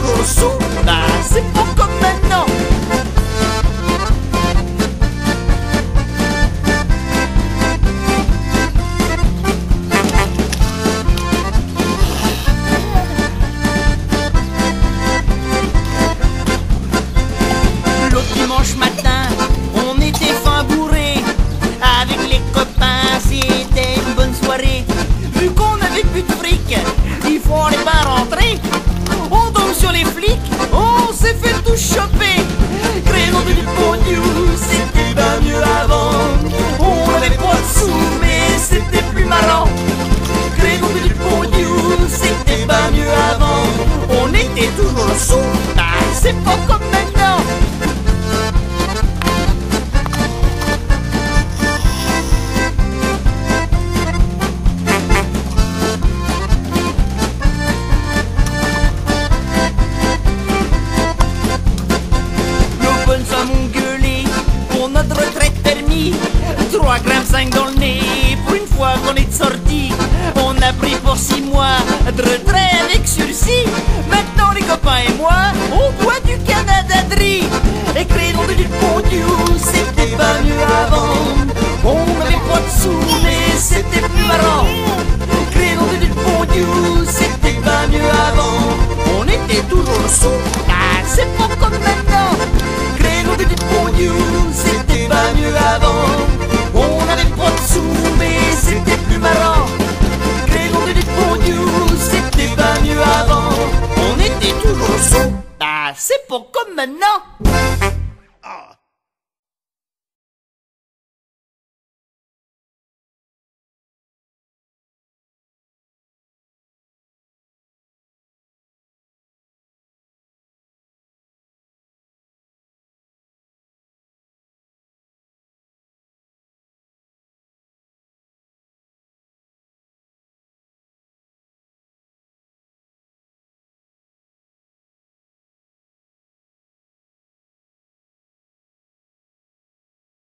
toujours sous. Bah c'est pas comme maintenant. L'autre dimanche matin, on était fin bourré. Avec les copains, c'était une bonne soirée. Vu qu'on avait plus de fric, il fallait pas rentrer. On tombe sur les flics, on s'est fait tout choper. Créons du pognon, c'était pas mieux avant. On avait pas de sous, mais c'était plus marrant. Créons du pognon, c'était pas mieux avant. On était toujours sous, bah c'est pas comme maintenant. Pour notre retraite permis, 3,5 grammes dans le nez. Pour une fois qu'on est sorti, on a pris pour 6 mois de retraite avec sursis. Maintenant les copains et moi, on boit du Canada Dry. Et créons du pognon, c'était pas mieux avant. On avait pas de sous, mais c'était plus marrant. Créons du pognon, c'était pas mieux avant. On était toujours sous, ah c'est pas comme maintenant. Créons du pognon, c'était pas mieux avant. On avait pas de sous, mais c'était plus marrant. Créons du pognon, c'était pas mieux avant. On était toujours sous, ah c'est pas comme maintenant.